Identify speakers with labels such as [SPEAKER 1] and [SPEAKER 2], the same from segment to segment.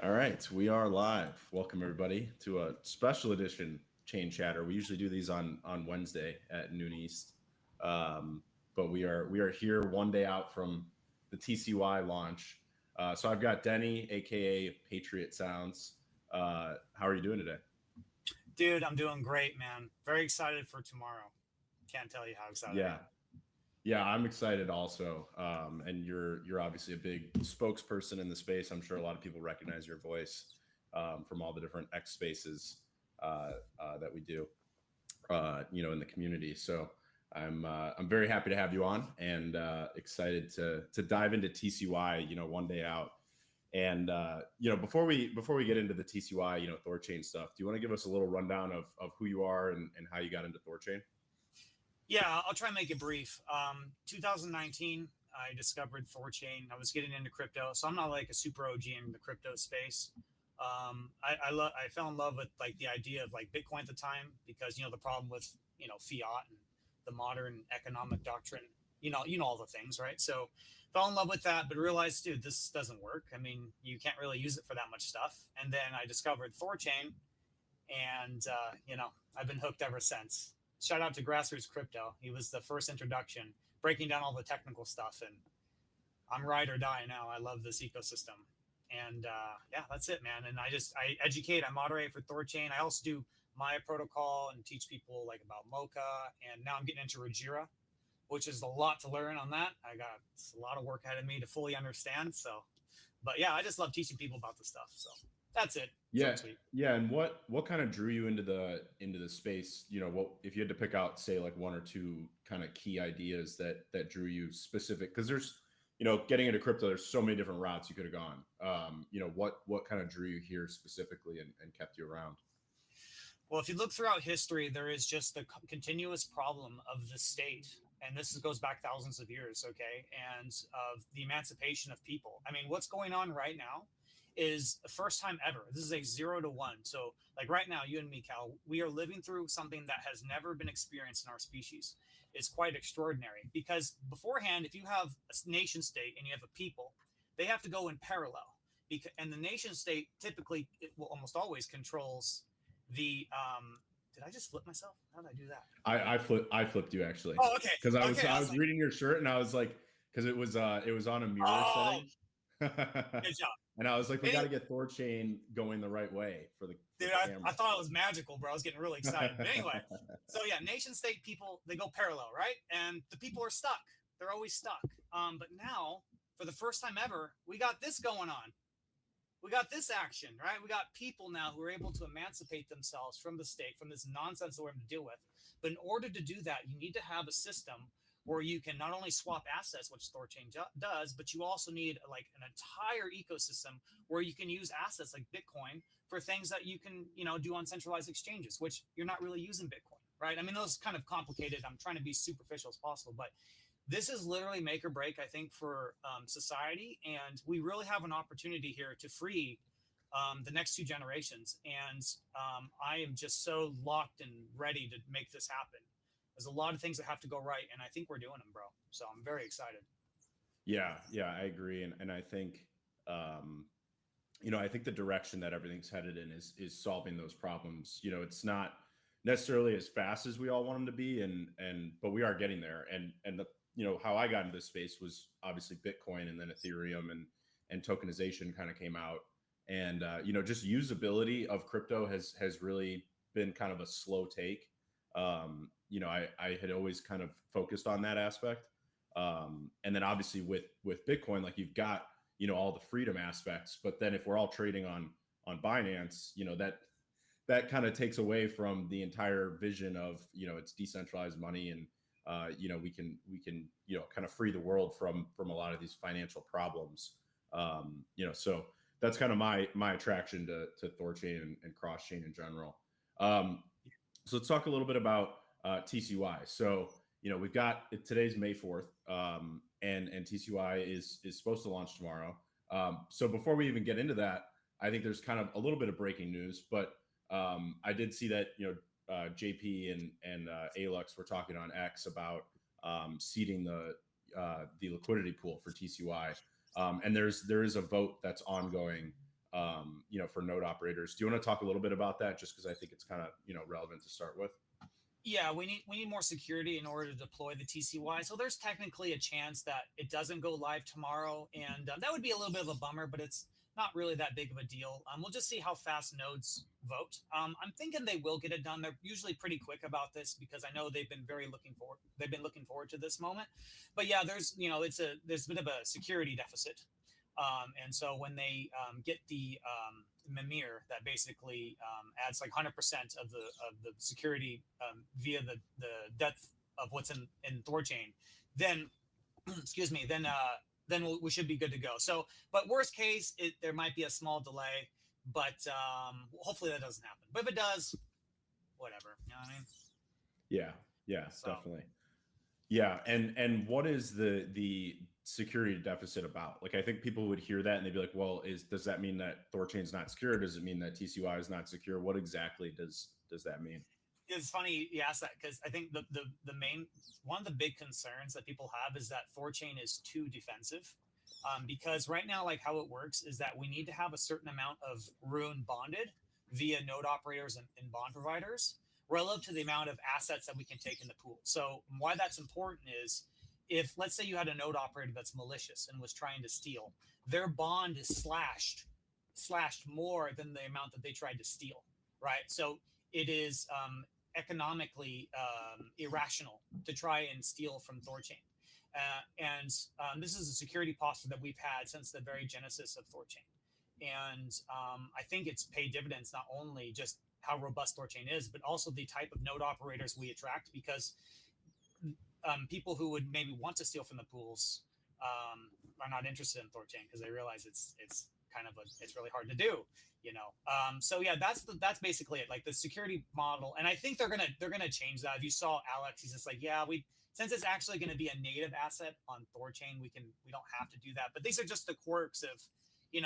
[SPEAKER 1] All right, we are live. Welcome everybody to a special edition Chain Chatter. We usually do these on Wednesday at noon East, but we are here one day out from the TCY launch. So I've got Denny, aka Patriotsounds. How are you doing today?
[SPEAKER 2] Dude, I'm doing great, man. Very excited for tomorrow. Can't tell you how excited I am.
[SPEAKER 1] Yeah, yeah, I'm excited also. And you're obviously a big spokesperson in the space. I'm sure a lot of people recognize your voice from all the different X spaces that we do, in the community. So I'm very happy to have you on and excited to dive into TCY. One day out. And before we get into the TCY, THORChain stuff, do you want to give us a little rundown of who you are and how you got into THORChain?
[SPEAKER 2] Yeah, I'll try and make it brief. 2019, I discovered THORChain. I was getting into crypto, so I'm not like a super OG in the crypto space. I fell in love with like the idea of like Bitcoin at the time because the problem with fiat and the modern economic doctrine. You know all the things, right? So fell in love with that, but realized, dude, this doesn't work. I mean, you can't really use it for that much stuff. And then I discovered THORChain, and I've been hooked ever since. Shout out to Grassroots Crypto. He was the first introduction, breaking down all the technical stuff, and I'm ride or die now. I love this ecosystem, and yeah, that's it, man. And I educate, I moderate for THORChain. I also do Maya protocol and teach people like about Mocha, and now I'm getting into Rajira, which is a lot to learn on that. I got a lot of work ahead of me to fully understand. So, but yeah, I just love teaching people about this stuff. So that's it.
[SPEAKER 1] Yeah, yeah. And what kind of drew you into the space? What if you had to pick out, say, like one or two kind of key ideas that drew you specific? Because there's, getting into crypto, there's so many different routes you could have gone. What kind of drew you here specifically and kept you around?
[SPEAKER 2] Well, if you look throughout history, there is just the continuous problem of the state. And this goes back thousands of years, okay? And of the emancipation of people. I mean, what's going on right now is the first time ever. This is a 0 to 1. So, like right now, you and me, Khal, we are living through something that has never been experienced in our species. It's quite extraordinary because beforehand, if you have a nation state and you have a people, they have to go in parallel. And the nation state typically, it will almost always controls the did I just flip myself? How did I do that?
[SPEAKER 1] I flipped you actually.
[SPEAKER 2] Oh, okay.
[SPEAKER 1] Because
[SPEAKER 2] Okay,
[SPEAKER 1] I was reading your shirt and I was like, because it was on a mirror setting.
[SPEAKER 2] Good job.
[SPEAKER 1] And I was like, we got to get THORChain going the right way for the
[SPEAKER 2] dude. I thought it was magical, bro. I was getting really excited. But anyway, so yeah, nation state people, they go parallel, right? And the people are stuck. They're always stuck. But now, for the first time ever, we got this going on. We got this action, right? We got people now who are able to emancipate themselves from the state, from this nonsense that we're having to deal with. But in order to do that, you need to have a system where you can not only swap assets, which THORChain does, but you also need like an entire ecosystem where you can use assets like Bitcoin for things that you can, do on centralized exchanges, which you're not really using Bitcoin, right? I mean, those kind of complicated. I'm trying to be superficial as possible, but this is literally make or break, I think, for society. And we really have an opportunity here to free the next two generations. And I am just so locked and ready to make this happen. There's a lot of things that have to go right. And I think we're doing them, bro. So I'm very excited.
[SPEAKER 1] Yeah, I agree. And I think, I think the direction that everything's headed in is solving those problems. It's not necessarily as fast as we all want them to be. But we are getting there. And the, how I got into this space was obviously Bitcoin, and then Ethereum and tokenization kind of came out. And, just usability of crypto has really been kind of a slow take. I had always kind of focused on that aspect. And then obviously with Bitcoin, like you've got, all the freedom aspects, but then if we're all trading on Binance, that kind of takes away from the entire vision of, it's decentralized money, and we can kind of free the world from a lot of these financial problems. So that's kind of my attraction to THORChain and cross chain in general. So let's talk a little bit about TCY. So we've got today's May 4th, and TCY is supposed to launch tomorrow. So before we even get into that, I think there's kind of a little bit of breaking news, but I did see that JP and Alux were talking on X about seeding the liquidity pool for TCY. And there is a vote that's ongoing, for node operators. Do you want to talk a little bit about that? Just because I think it's kind of, relevant to start with.
[SPEAKER 2] Yeah, we need more security in order to deploy the TCY. So there's technically a chance that it doesn't go live tomorrow, and that would be a little bit of a bummer, but it's not really that big of a deal. We'll just see how fast nodes vote. I'm thinking they will get it done. They're usually pretty quick about this because I know they've been looking forward to this moment. But yeah, there's there's a bit of a security deficit, and so when they get the mimir that basically adds like 100% of the security via the depth of what's in THORChain, then excuse me, then we should be good to go. So, but worst case, there might be a small delay, but hopefully that doesn't happen. But if it does, whatever. You know what I mean?
[SPEAKER 1] Yeah, definitely. Yeah, and what is the security deficit about? Like, I think people would hear that and they'd be like, well, does that mean that THORChain's not secure? Does it mean that TCY is not secure? What exactly does that mean?
[SPEAKER 2] It's funny you ask that because I think the main one of the big concerns that people have is that THORChain is too defensive. Because right now, like how it works is that we need to have a certain amount of rune bonded via node operators and bond providers relative to the amount of assets that we can take in the pool. So why that's important is if, let's say you had a node operator that's malicious and was trying to steal, their bond is slashed more than the amount that they tried to steal, right? So it is economically irrational to try and steal from THORChain. And this is a security posture that we've had since the very genesis of THORChain. And I think it's paid dividends, not only just how robust THORChain is, but also the type of node operators we attract, because people who would maybe want to steal from the pools are not interested in THORChain because they realize it's kind of it's really hard to do, So yeah, that's basically it. Like the security model, and I think they're gonna change that. If you saw Alex, he's just like, yeah, since it's actually going to be a native asset on THORChain, we don't have to do that. But these are just the quirks of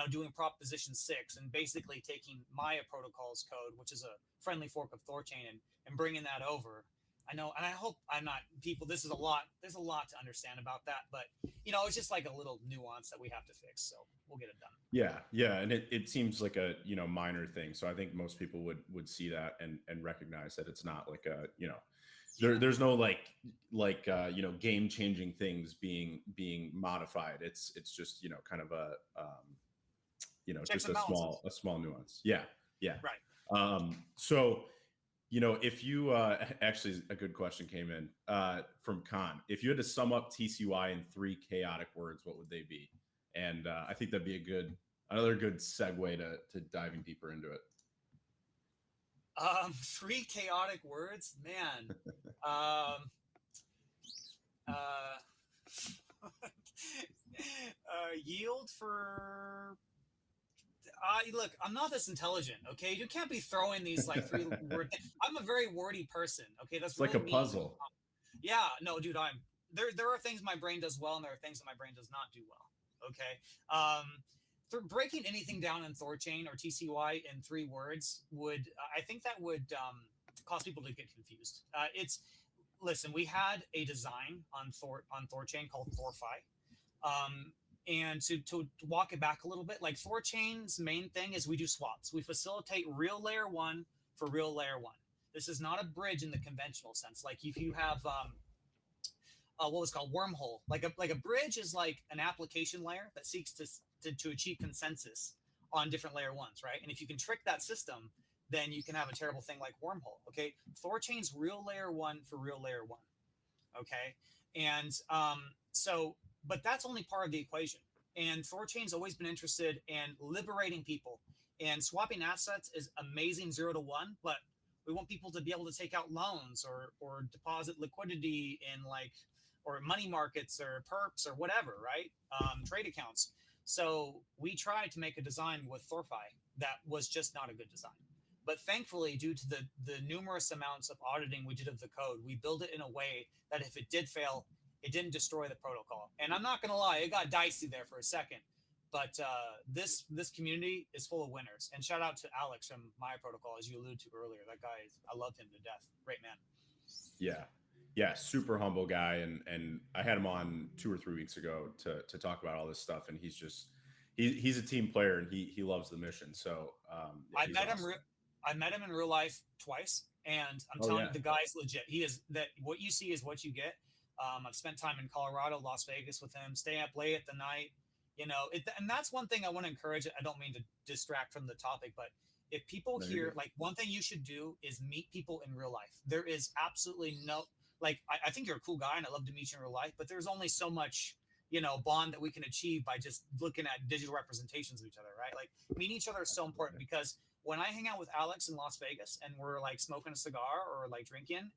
[SPEAKER 2] doing Proposition 6 and basically taking Maya Protocol's code, which is a friendly fork of THORChain, and bringing that over. I know, and I hope I'm not people. There's a lot to understand about that, but it's just like a little nuance that we have to fix. So we'll get it done.
[SPEAKER 1] Yeah, and it seems like a minor thing. So I think most people would see that and recognize that it's not like a there's no game changing things being modified. It's just kind of a just a small nuance. Yeah.
[SPEAKER 2] Right.
[SPEAKER 1] So if you actually a good question came in from Khan. If you had to sum up TCY in 3 chaotic words, what would they be? And I think that'd be another good segue to diving deeper into it.
[SPEAKER 2] 3 chaotic words, man. Yield for. Look, I'm not this intelligent. Okay, you can't be throwing these like 3 words. I'm a very wordy person. Okay, that's
[SPEAKER 1] really like a puzzle.
[SPEAKER 2] Yeah, no, dude. There are things my brain does well, and there are things that my brain does not do well. Okay. Breaking anything down in THORChain or TCY in 3 words would cause people to get confused. Listen, we had a design on THORChain called THORFi. And to walk it back a little bit, like THORChain's main thing is we do swaps. We facilitate real layer 1 for real layer 1. This is not a bridge in the conventional sense. Like if you have what was called wormhole, like a bridge is like an application layer that seeks to achieve consensus on different layer 1s, right? And if you can trick that system, then you can have a terrible thing like wormhole. Okay, THORChain's real layer 1 for real layer 1. Okay, and but that's only part of the equation. And THORChain's always been interested in liberating people, and swapping assets is amazing 0 to 1, but we want people to be able to take out loans or deposit liquidity in or money markets or perps or whatever, right? Trade accounts. So we tried to make a design with THORFi that was just not a good design. But thankfully, due to the numerous amounts of auditing we did of the code, we built it in a way that if it did fail, it didn't destroy the protocol. And I'm not going to lie, it got dicey there for a second. But this community is full of winners. And shout out to Alex from Maya Protocol, as you alluded to earlier. That guy, I love him to death. Great man.
[SPEAKER 1] Yeah. Yeah, super humble guy, and I had him on 2 or 3 weeks ago to talk about all this stuff, and he's just he's a team player, and he loves the mission. So yeah,
[SPEAKER 2] I
[SPEAKER 1] he's
[SPEAKER 2] met him.
[SPEAKER 1] awesome.
[SPEAKER 2] I met him in real life twice, and I'm
[SPEAKER 1] Oh
[SPEAKER 2] telling you,
[SPEAKER 1] yeah,
[SPEAKER 2] the guy's legit. He is that. What you see is what you get. I've spent time in Colorado, Las Vegas with him. Stay up late at the night. And that's one thing I want to encourage. I don't mean to distract from the topic, but if people
[SPEAKER 1] no, you're
[SPEAKER 2] hear,
[SPEAKER 1] good.
[SPEAKER 2] like, one thing you should do is meet people in real life. There is absolutely no, like, I think you're a cool guy and I love to meet you in real life, but there's only so much, bond that we can achieve by just looking at digital representations of each other, right? Like, meeting each other is so important
[SPEAKER 1] Absolutely.
[SPEAKER 2] because when I hang out with Alex in Las Vegas and we're like smoking a cigar or like drinking,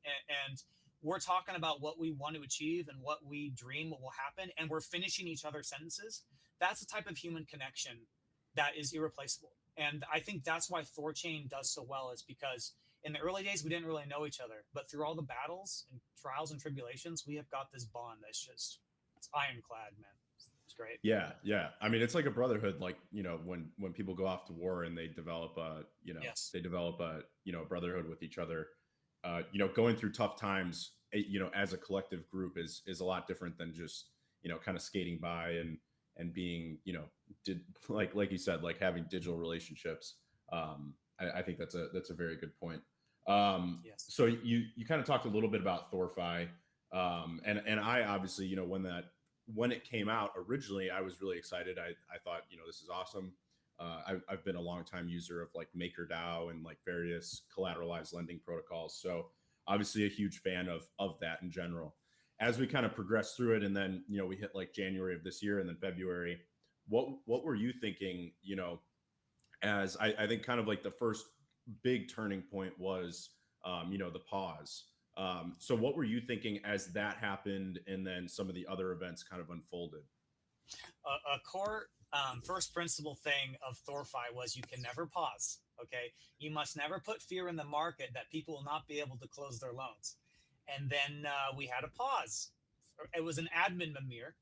[SPEAKER 2] and we're talking about what we want to achieve and what we dream what will happen, and we're finishing each other's sentences, that's the type of human connection that is irreplaceable. And I think that's why THORChain does so well, is because in the early days we didn't really know each other, but through all the battles and trials and tribulations, we have got this bond that's just, it's ironclad, man. It's great.
[SPEAKER 1] Yeah, yeah. I mean, it's like a brotherhood. Like, when people go off to war and they develop
[SPEAKER 2] Yes.
[SPEAKER 1] a brotherhood with each other. Going through tough times, as a collective group is a lot different than just kind of skating by and being did like you said, like having digital relationships. I think that's a very good point.
[SPEAKER 2] Yes.
[SPEAKER 1] So you kind of talked a little bit about THORFi, and I obviously when it came out originally, I was really excited. I thought, this is awesome. I've been a long time user of like MakerDAO and like various collateralized lending protocols. So obviously a huge fan of that in general. As we kind of progressed through it, and then we hit like January of this year, and then February. What were you thinking? As I think kind of like the first big turning point was the pause. So what were you thinking as that happened, and then some of the other events kind of unfolded?
[SPEAKER 2] A core first principle thing of THORFi was you can never pause. Okay, you must never put fear in the market that people will not be able to close their loans. And then we had a pause. It was an admin mimir,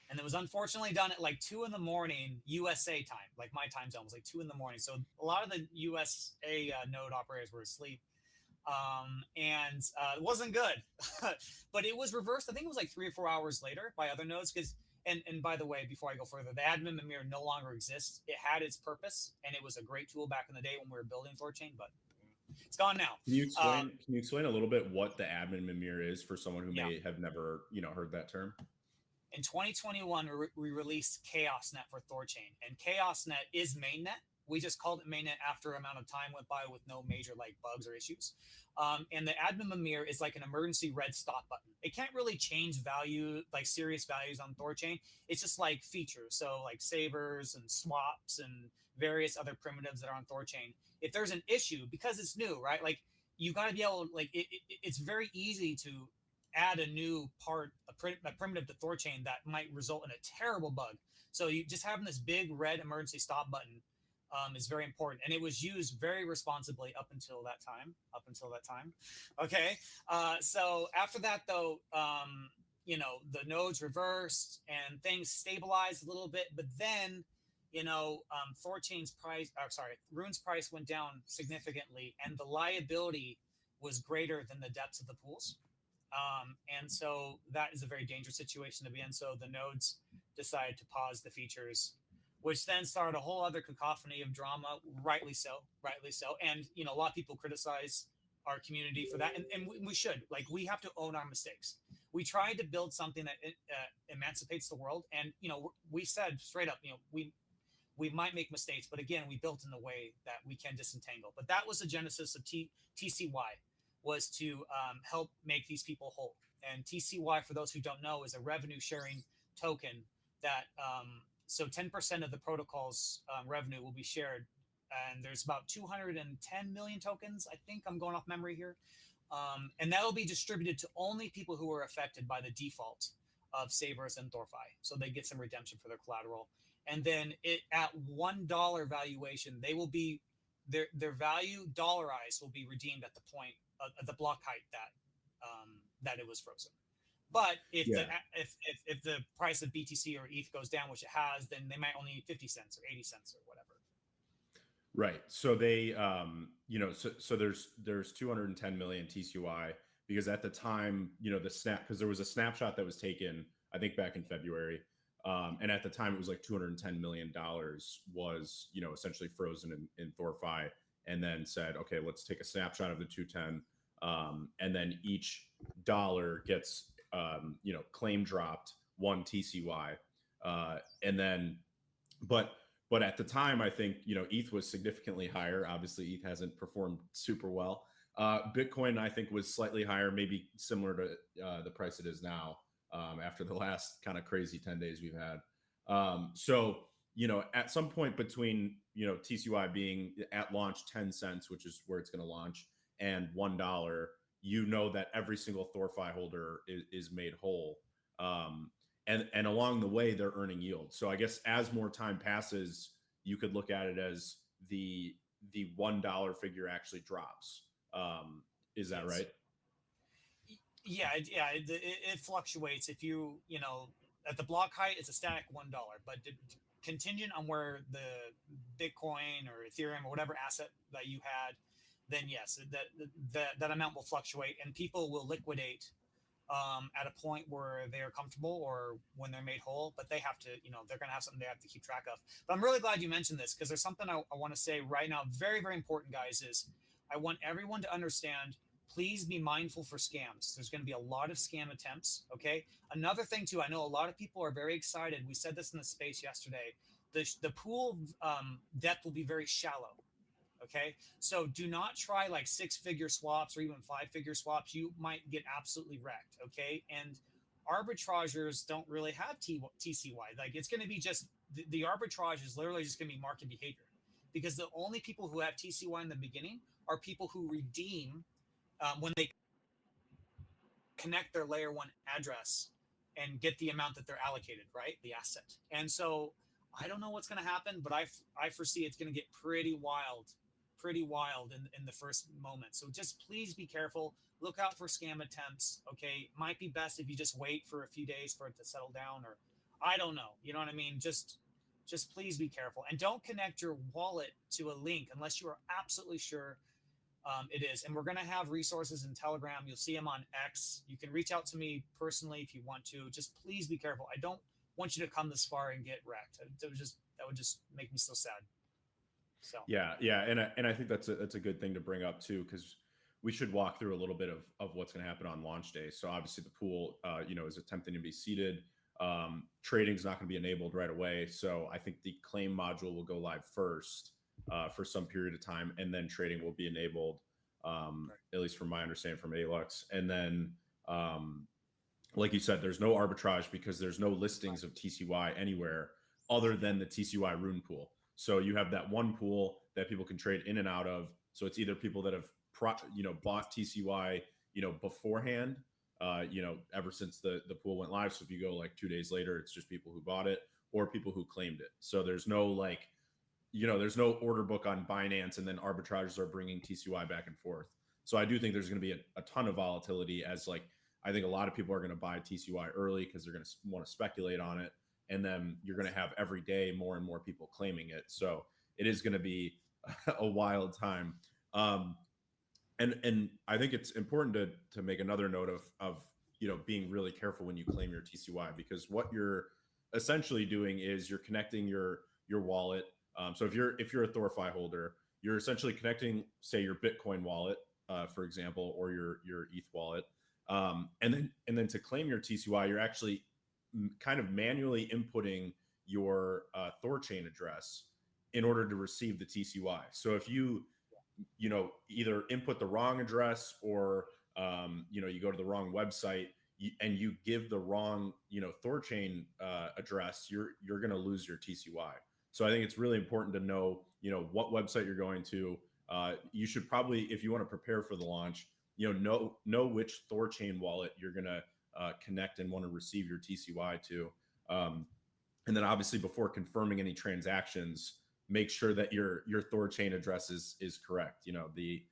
[SPEAKER 2] and it was unfortunately done at like 2 in the morning USA time. Like my time zone was like 2 in the morning, so a lot of the USA node operators were asleep. And it wasn't good, but it was reversed. I think it was like 3 or 4 hours later by other nodes. Because and by the way, before I go further, the admin mimir no longer exists. It had its purpose, and it was a great tool back in the day when we were building THORChain, but it's gone now.
[SPEAKER 1] Can you
[SPEAKER 2] Uh,
[SPEAKER 1] explain? Can you explain a little bit what the admin mimir is for someone who
[SPEAKER 2] yeah,
[SPEAKER 1] may have never heard that term?
[SPEAKER 2] in 2021, we released ChaosNet for THORChain, and ChaosNet is mainnet. We just called it mainnet after amount of time went by with no major like bugs or issues. And the admin mimir is like an emergency red stop button. It can't really change value, like serious values on THORChain. It's just like features, so like savers and swaps and various other primitives that are on THORChain. If there's an issue, because it's new, right? Like you got to be able, like it's very easy to add a new part, a primitive to THORChain that might result in a terrible bug. So you just having this big red emergency stop button is very important, and it was used very responsibly up until that time. Up until that time, okay. So after that, though, the nodes reversed and things stabilized a little bit, but then THORChain's price, sorry, Rune's price went down significantly, and the liability was greater than the depths of the pools. And so that is a very dangerous situation to be in. So the nodes decided to pause the features, which then started a whole other cacophony of drama. Rightly so, rightly so. And a lot of people criticize our community for that, and we should. Like, we have to own our mistakes. We tried to build something that emancipates the world, and we said straight up, we might make mistakes, but again, we built in a way that we can disentangle. But that was the genesis of TCY, was to help make these people whole. And TCY, for those who don't know, is a revenue sharing token that so 10% of the protocol's revenue will be shared. And there's about 210 million tokens. I think I'm going off memory here. And that'll be distributed to only people who are affected by the default of savers and THORFi. So they get some redemption for their collateral. And then at $1 valuation, they will be, their value dollarized will be redeemed at the point of the block height that it was frozen. But if the
[SPEAKER 1] Yeah.
[SPEAKER 2] if the price of BTC or ETH goes down, which it has, then they might only need 50 cents or 80 cents or whatever.
[SPEAKER 1] Right. So they, so there's 210 million TCY because at the time, because there was a snapshot that was taken, I think back in February. And at the time, it was like $210 million was, essentially frozen in THORFi, and then said, okay, let's take a snapshot of the 210. And then each dollar gets, claim dropped 1 TCY. And then, but at the time, I think, ETH was significantly higher. Obviously, ETH hasn't performed super well. Bitcoin, I think, was slightly higher, maybe similar to the price it is now, after the last kind of crazy 10 days we've had. So, at some point between, TCY being at launch 10 cents, which is where it's going to launch, and $1, that every single THORFi holder is made whole. And along the way, they're earning yield. So I guess as more time passes, you could look at it as the $1 figure actually drops. Is that right?
[SPEAKER 2] Yeah, it fluctuates. If at the block height, it's a static $1, but contingent on where the Bitcoin or Ethereum or whatever asset that you had, then yes, that amount will fluctuate, and people will liquidate at a point where they are comfortable or when they're made whole, but they have to, they're going to have something they have to keep track of. But I'm really glad you mentioned this, because there's something I want to say right now. Very, very important, guys, is I want everyone to understand, please be mindful for scams. There's going to be a lot of scam attempts. Okay. Another thing too, I know a lot of people are very excited. We said this in the space yesterday. The pool depth will be very shallow. Okay. So do not try like 6-figure swaps or even 5-figure swaps. You might get absolutely wrecked. Okay. And arbitragers don't really have TCY. Like, it's going to be just the arbitrage is literally just going to be market behavior, because the only people who have TCY in the beginning are people who redeem when they connect their layer 1 address and get the amount that they're allocated, right? The asset. And so I don't know what's going to happen, but I foresee it's going to get pretty wild in the first moment. So just please be careful. Look out for scam attempts. Okay. Might be best if you just wait for a few days for it to settle down, or I don't know. You know what I mean? Just please be careful, and don't connect your wallet to a link unless you are absolutely sure it is. And we're going to have resources in Telegram. You'll see them on X. You can reach out to me personally if you want to. Just please be careful. I don't want you to come this far and get wrecked. That would just make me so sad. So
[SPEAKER 1] yeah, and I think that's a good thing to bring up too, because we should walk through a little bit of what's going to happen on launch day. So obviously the pool, is attempting to be seeded. Trading is not going to be enabled right away. So I think the claim module will go live first for some period of time, and then trading will be enabled, at least from my understanding from ALUX. And then, like you said, there's no arbitrage because there's no listings of TCY anywhere other than the TCY rune pool. So you have that one pool that people can trade in and out of. So it's either people that have bought TCY, beforehand, ever since the pool went live. So if you go like 2 days later, it's just people who bought it, or people who claimed it. So there's no there's no order book on Binance and then arbitragers are bringing TCY back and forth. So I do think there's going to be a ton of volatility, as I think a lot of people are going to buy TCY early because they're going to want to speculate on it. And then you're going to have every day more and more people claiming it. So it is going to be a wild time. And I think it's important to make another note of being really careful when you claim your TCY, because what you're essentially doing is you're connecting your wallet. So if you're a THORFi holder, you're essentially connecting, say, your Bitcoin wallet, for example, or your ETH wallet, and then to claim your TCY, you're actually kind of manually inputting your THORChain address in order to receive the TCY. So if you either input the wrong address, or you go to the wrong website and you give the wrong THORChain address, you're going to lose your TCY. So I think it's really important to know what website you're going to. You should probably, if you want to prepare for the launch, know which THORChain wallet you're going to connect and want to receive your TCY to. And then obviously before confirming any transactions, make sure that your THORChain address is correct. The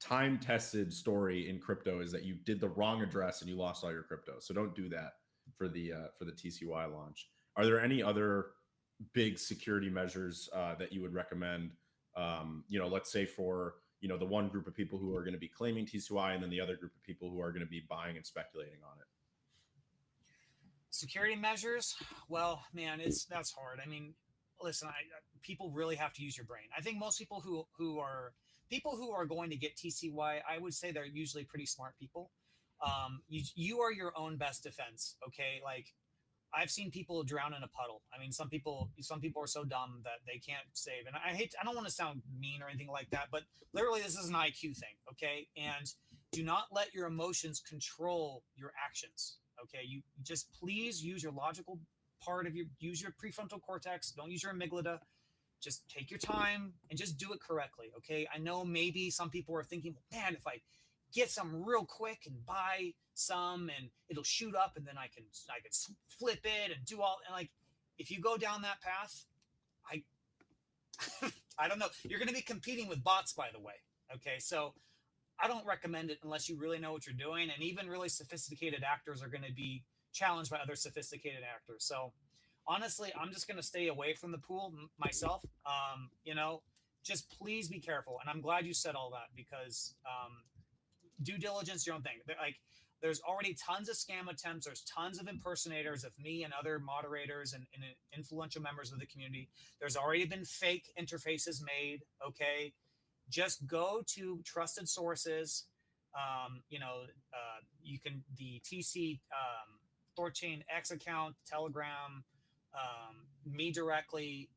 [SPEAKER 1] time-tested story in crypto is that you did the wrong address and you lost all your crypto. So don't do that for the TCY launch. Are there any other big security measures that you would recommend? Let's say for you know, the one group of people who are going to be claiming TCY, and then the other group of people who are going to be buying and speculating on it?
[SPEAKER 2] Security measures, well, man, that's hard. I mean, listen, people really have to use your brain. I think most people who are going to get TCY, I would say they're usually pretty smart people. You are your own best defense. Okay, like I've seen people drown in a puddle. I mean, some people are so dumb that they can't save. And I don't want to sound mean or anything like that, but literally this is an IQ thing. Okay, and do not let your emotions control your actions. Okay, you just please use your logical part of use your prefrontal cortex. Don't use your amygdala. Just take your time and just do it correctly. Okay, I know maybe some people are thinking, man, if I get some real quick and buy some and it'll shoot up and then I can flip it and do all, and like if you go down that path, I I don't know, you're going to be competing with bots, by the way. Okay, so I don't recommend it unless you really know what you're doing, and even really sophisticated actors are going to be challenged by other sophisticated actors. So honestly, I'm just going to stay away from the pool myself. You know, just please be careful. And I'm glad you said all that, because due diligence, your own thing. Like, there's already tons of scam attempts. There's tons of impersonators of me and other moderators and influential members of the community. There's already been fake interfaces made. Okay, just go to trusted sources. You know, you can the THORChain X account, Telegram, me directly.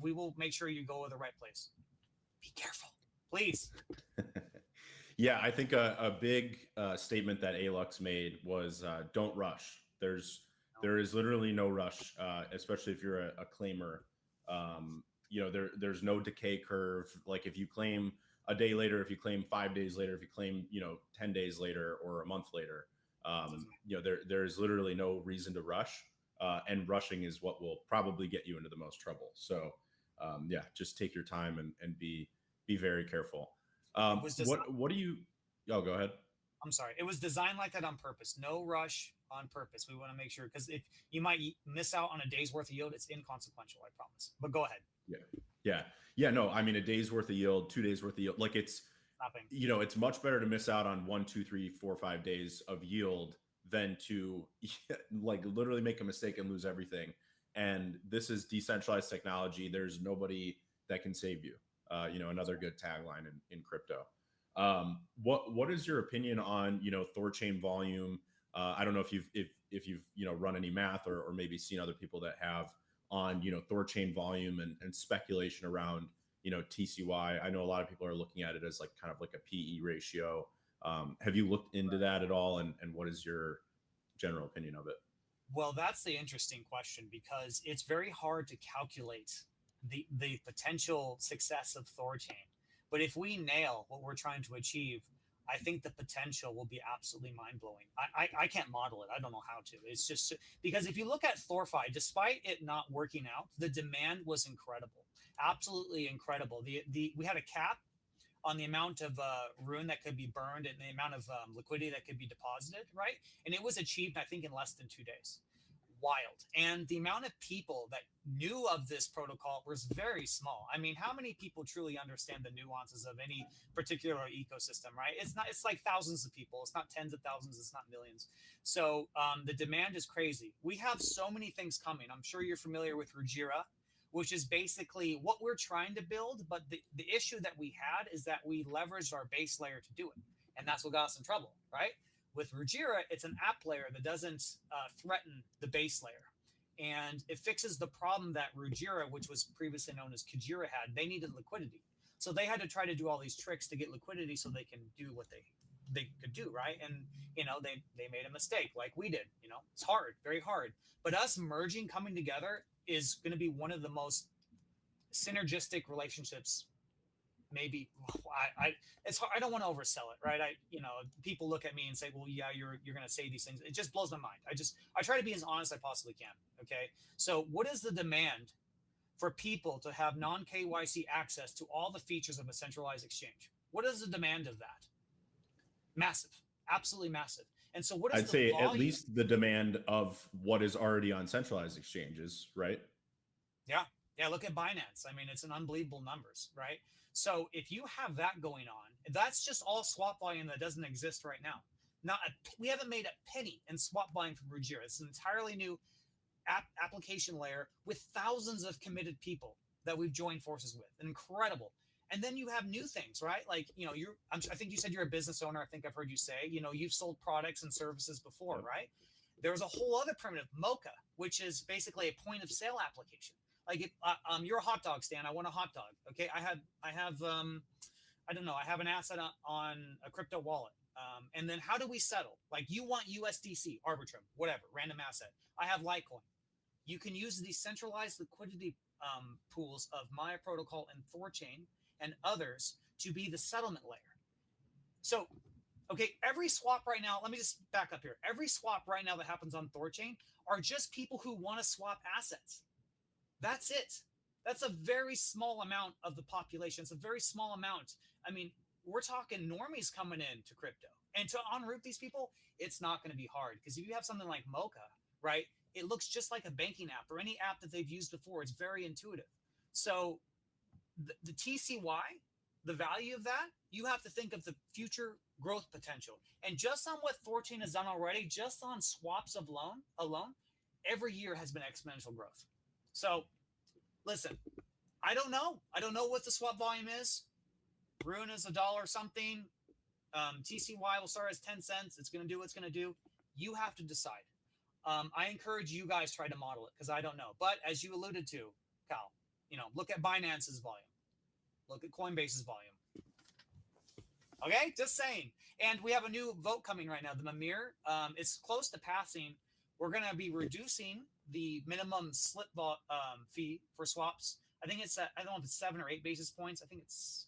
[SPEAKER 2] We will make sure you go to the right place. Be careful, please.
[SPEAKER 1] Yeah, I think a big statement that Alux made was don't rush. There is literally no rush, especially if you're a claimer. You know, there's no decay curve. Like if you claim a day later, if you claim 5 days later, if you claim, you know, 10 days later or a month later, you know, there's literally no reason to rush. And rushing is what will probably get you into the most trouble. So yeah, just take your time and be very careful. What do you? Oh, go ahead.
[SPEAKER 2] I'm sorry. It was designed like that on purpose. No rush, on purpose. We want to make sure, because if you might miss out on a day's worth of yield, it's inconsequential, I promise. But go ahead.
[SPEAKER 1] Yeah. No, I mean, a day's worth of yield, 2 days worth of yield. Like it's
[SPEAKER 2] nothing.
[SPEAKER 1] You know, it's much better to miss out on 1, 2, 3, 4, 5 days of yield than to like literally make a mistake and lose everything. And this is decentralized technology. There's nobody that can save you. You know, another good tagline in crypto. What is your opinion on, you know, THORChain volume? I don't know if you've you know, run any math or maybe seen other people that have on, you know, THORChain volume and speculation around, you know, TCY. I know a lot of people are looking at it as like kind of like a PE ratio. Have you looked into that at all? And what is your general opinion of it?
[SPEAKER 2] Well, that's the interesting question, because it's very hard to calculate the potential success of THORChain. But if we nail what we're trying to achieve, I think the potential will be absolutely mind-blowing. I can't model it. I don't know how to. It's just because if you look at THORFi, despite it not working out, the demand was incredible, absolutely incredible. We had a cap on the amount of rune that could be burned and the amount of liquidity that could be deposited, right? And it was achieved, I think, in less than 2 days. Wild. And the amount of people that knew of this protocol was very small. I mean, how many people truly understand the nuances of any particular ecosystem, right? It's like thousands of people. It's not tens of thousands. It's not millions. So the demand is crazy. We have so many things coming. I'm sure you're familiar with Rujira, which is basically what we're trying to build. But the issue that we had is that we leveraged our base layer to do it. And that's what got us in trouble, right? With Rujira, it's an app layer that doesn't threaten the base layer. And it fixes the problem that Rujira, which was previously known as Kujira, had. They needed liquidity. So they had to try to do all these tricks to get liquidity so they can do what they could do, right? And, you know, they made a mistake like we did. You know, it's hard, very hard. But us merging, coming together is going to be one of the most synergistic relationships. Maybe it's hard. I don't want to oversell it, right? You know, people look at me and say, well, yeah, you're going to say these things. It just blows my mind. I try to be as honest as I possibly can. Okay. So what is the demand for people to have non-KYC access to all the features of a centralized exchange? What is the demand of that? Massive, absolutely massive. And so what is
[SPEAKER 1] I'd say volume? At least the demand of what is already on centralized exchanges, right?
[SPEAKER 2] Yeah. Look at Binance. I mean, it's an unbelievable numbers, right? So if you have that going on, that's just all swap volume that doesn't exist right now. We haven't made a penny in swap volume from Ruggiero. It's an entirely new application layer with thousands of committed people that we've joined forces with. Incredible. And then you have new things, right? Like, I think you said you're a business owner. I think I've heard you say, you've sold products and services before, right? There's a whole other primitive, Mocha, which is basically a point of sale application. Like, if you're a hot dog stand, I want a hot dog. Okay, I have I don't know, I have an asset on a crypto wallet. And then how do we settle? Like, you want USDC, Arbitrum, whatever, random asset. I have Litecoin. You can use the centralized liquidity pools of Maya Protocol and THORChain and others to be the settlement layer. So, okay, every swap right now, let me just back up here. Every swap right now that happens on THORChain are just people who want to swap assets. That's it. That's a very small amount of the population. It's a very small amount. I mean, we're talking normies coming into crypto. And to enroute these people, it's not going to be hard. Because if you have something like Mocha, right, it looks just like a banking app or any app that they've used before. It's very intuitive. So the TCY, the value of that, you have to think of the future growth potential. And just on what THORChain has done already, just on swaps of alone, every year has been exponential growth. So listen, I don't know. I don't know what the swap volume is. Rune is $1 something. TCY will start as 10 cents. It's going to do what it's going to do. You have to decide. I encourage you guys try to model it because I don't know. But as you alluded to, Khal, look at Binance's volume. Look at Coinbase's volume. Okay, just saying. And we have a new vote coming right now. The mimir is close to passing. We're going to be reducing the minimum slip fee for swaps. I think it's I don't know if it's 7 or 8 basis points. I think it's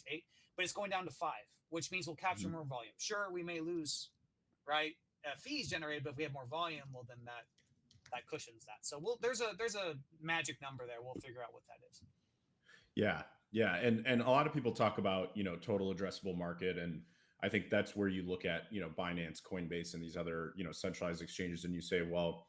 [SPEAKER 2] 8, but it's going down to 5, which means we'll capture more volume. Sure, we may lose, right, fees generated, but if we have more volume, well, then that cushions that. So there's a magic number there. We'll figure out what that is.
[SPEAKER 1] Yeah, and a lot of people talk about total addressable market, and I think that's where you look at Binance, Coinbase, and these other centralized exchanges, and you say, well,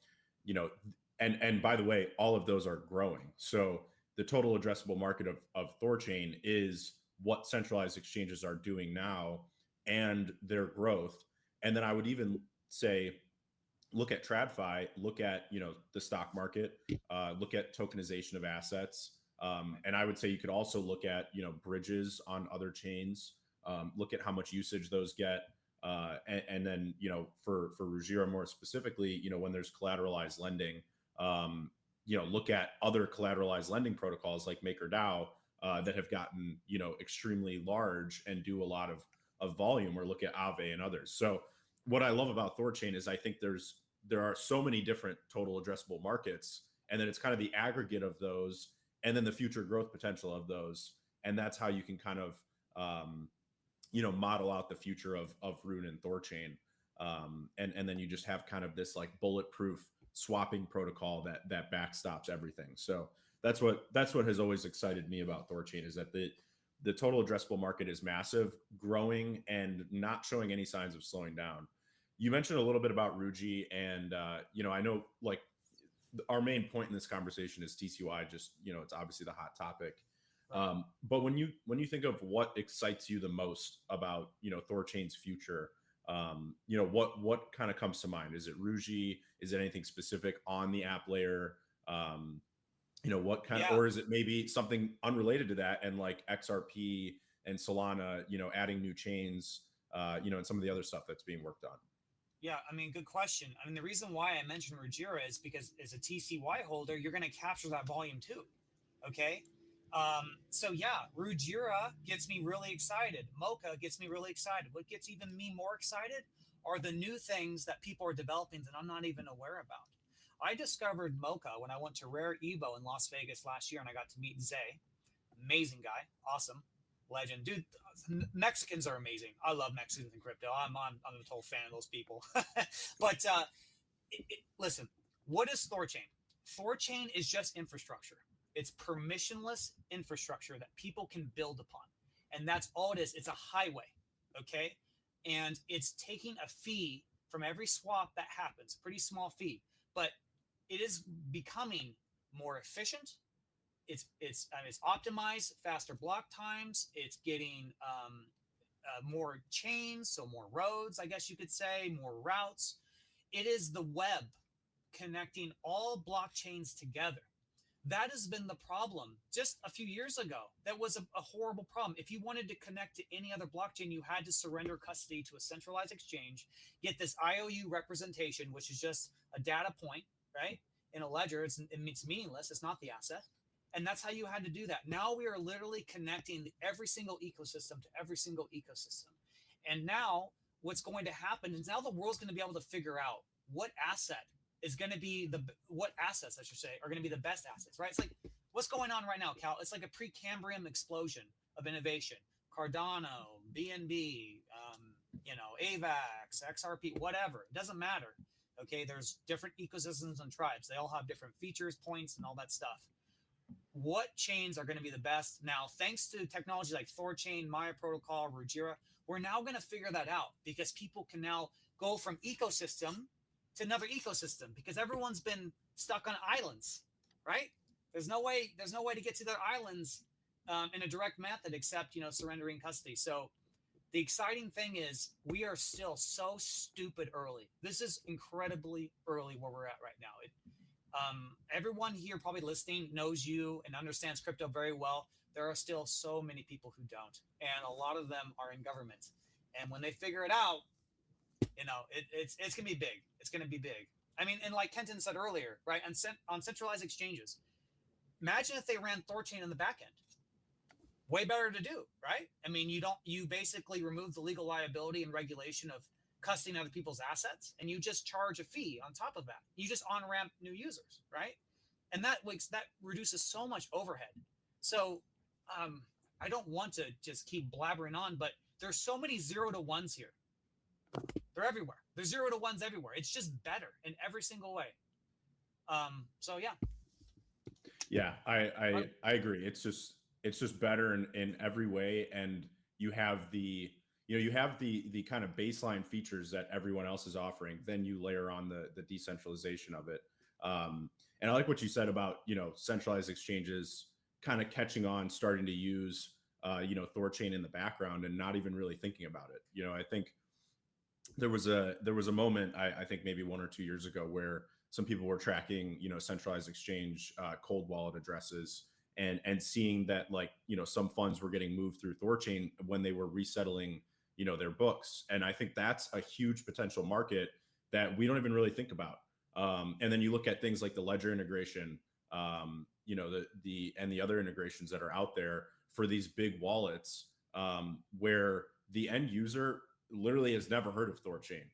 [SPEAKER 1] and by the way, all of those are growing. So the total addressable market of THORChain is what centralized exchanges are doing now and their growth. And then I would even say, look at TradFi, look at the stock market, look at tokenization of assets. And I would say you could also look at bridges on other chains, look at how much usage those get, and then for Ruggiero more specifically, when there's collateralized lending, look at other collateralized lending protocols like MakerDAO that have gotten extremely large and do a lot of volume, or look at Aave and others. So what I love about THORChain is I think there are so many different total addressable markets, and then it's kind of the aggregate of those, and then the future growth potential of those, and that's how you can kind of model out the future of Rune and THORChain, and then you just have kind of this like bulletproof swapping protocol that backstops everything. So that's what has always excited me about THORChain, is that the total addressable market is massive, growing, and not showing any signs of slowing down. You mentioned a little bit about Rugi, and I know like our main point in this conversation is TCY. Just it's obviously the hot topic. Right. But when you think of what excites you the most about THORChain's future, what kind of comes to mind? Is it Rugi? Is it anything specific on the app layer? What kind of, or is it maybe something unrelated to that, and like XRP and Solana, adding new chains, and some of the other stuff that's being worked on?
[SPEAKER 2] Yeah, I mean, good question. I mean, the reason why I mentioned Ruggiero is because as a TCY holder, you're going to capture that volume too. Okay. So yeah, Ruggiero gets me really excited. Mocha gets me really excited. What gets even me more excited are the new things that people are developing that I'm not even aware about. I discovered Mocha when I went to Rare Evo in Las Vegas last year, and I got to meet Zay. Amazing guy. Awesome. Legend. Dude, Mexicans are amazing. I love Mexicans in crypto. I'm a total fan of those people. But listen, what is THORChain? THORChain is just infrastructure. It's permissionless infrastructure that people can build upon. And that's all it is. It's a highway, okay? And it's taking a fee from every swap that happens, pretty small fee, but it is becoming more efficient, it's optimized, faster block times. It's getting more chains, so more roads, I guess you could say, more routes. It is the web connecting all blockchains together. That has been the problem just a few years ago. That was a horrible problem. If you wanted to connect to any other blockchain, you had to surrender custody to a centralized exchange, get this IOU representation, which is just a data point, right? In a ledger, it's meaningless. It's not the asset. And that's how you had to do that. Now we are literally connecting every single ecosystem to every single ecosystem. And now what's going to happen is now the world's going to be able to figure out what asset is going to be what assets, I should say, are going to be the best assets, right? It's like what's going on right now, Khal. It's like a Precambrian explosion of innovation. Cardano, BNB, AVAX, XRP, whatever. It doesn't matter. Okay, there's different ecosystems and tribes. They all have different features, points, and all that stuff. What chains are going to be the best now? Thanks to technology like THORChain, Maya Protocol, Rujira, we're now going to figure that out because people can now go from ecosystem to another ecosystem because everyone's been stuck on islands, right? There's no way to get to their islands in a direct method except surrendering custody. So the exciting thing is we are still so stupid early. This is incredibly early where we're at right now. Everyone here probably listening knows you and understands crypto very well. There are still so many people who don't, and a lot of them are in government. And when they figure it out, it's gonna be big. It's gonna be big. I mean, and like Kenton said earlier, right? On centralized exchanges, imagine if they ran THORChain in the back end. Way better to do, right? I mean, you basically remove the legal liability and regulation of custodying other people's assets, and you just charge a fee on top of that. You just on-ramp new users, right? And that reduces so much overhead. So I don't want to just keep blabbering on, but there's so many 0 to 1s here. They're everywhere. There's 0 to 1s everywhere. It's just better in every single way. So yeah.
[SPEAKER 1] Yeah, I agree. It's just better in every way, and you have the kind of baseline features that everyone else is offering. Then you layer on the decentralization of it. And I like what you said about centralized exchanges kind of catching on, starting to use THORChain in the background and not even really thinking about it. I think there was a moment I think maybe 1 or 2 years ago where some people were tracking centralized exchange cold wallet addresses and seeing that some funds were getting moved through THORChain when they were resettling their books. And I think that's a huge potential market that we don't even really think about. And then you look at things like the ledger integration, the other integrations that are out there for these big wallets, where the end user literally has never heard of THORChain.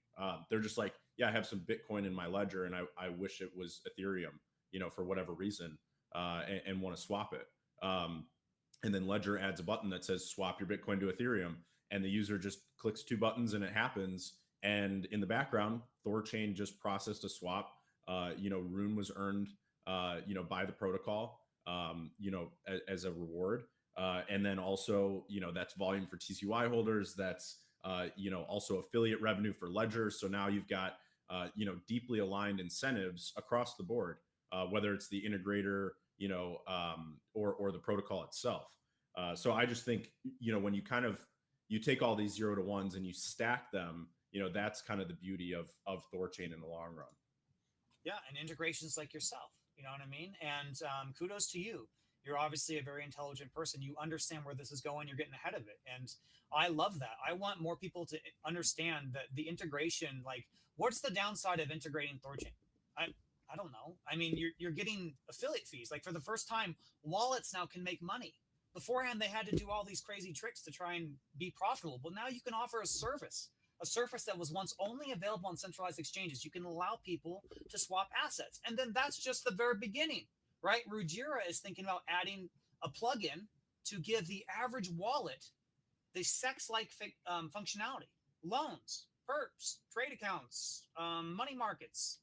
[SPEAKER 1] They're just like, yeah, I have some Bitcoin in my ledger and I wish it was Ethereum, for whatever reason, and want to swap it. And then Ledger adds a button that says swap your Bitcoin to Ethereum, and the user just clicks 2 buttons and it happens. And in the background, THORChain just processed a swap. Rune was earned, by the protocol, as a reward. And then also, that's volume for TCY holders. That's, also affiliate revenue for Ledger. So now you've got, deeply aligned incentives across the board, whether it's the integrator, or the protocol itself. So I just think, when you take all these 0 to 1s and you stack them, that's kind of the beauty of THORChain in the long run.
[SPEAKER 2] Yeah, and integrations like yourself, you know what I mean? And kudos to you. You're obviously a very intelligent person. You understand where this is going. You're getting ahead of it. And I love that. I want more people to understand that the integration, like, what's the downside of integrating THORChain? I don't know. I mean, you're getting affiliate fees. Like, for the first time, wallets now can make money. Beforehand, they had to do all these crazy tricks to try and be profitable. But now you can offer a service that was once only available on centralized exchanges. You can allow people to swap assets. And then that's just the very beginning, right? Rujira is thinking about adding a plugin to give the average wallet the sex-like functionality: loans, perps, trade accounts, money markets,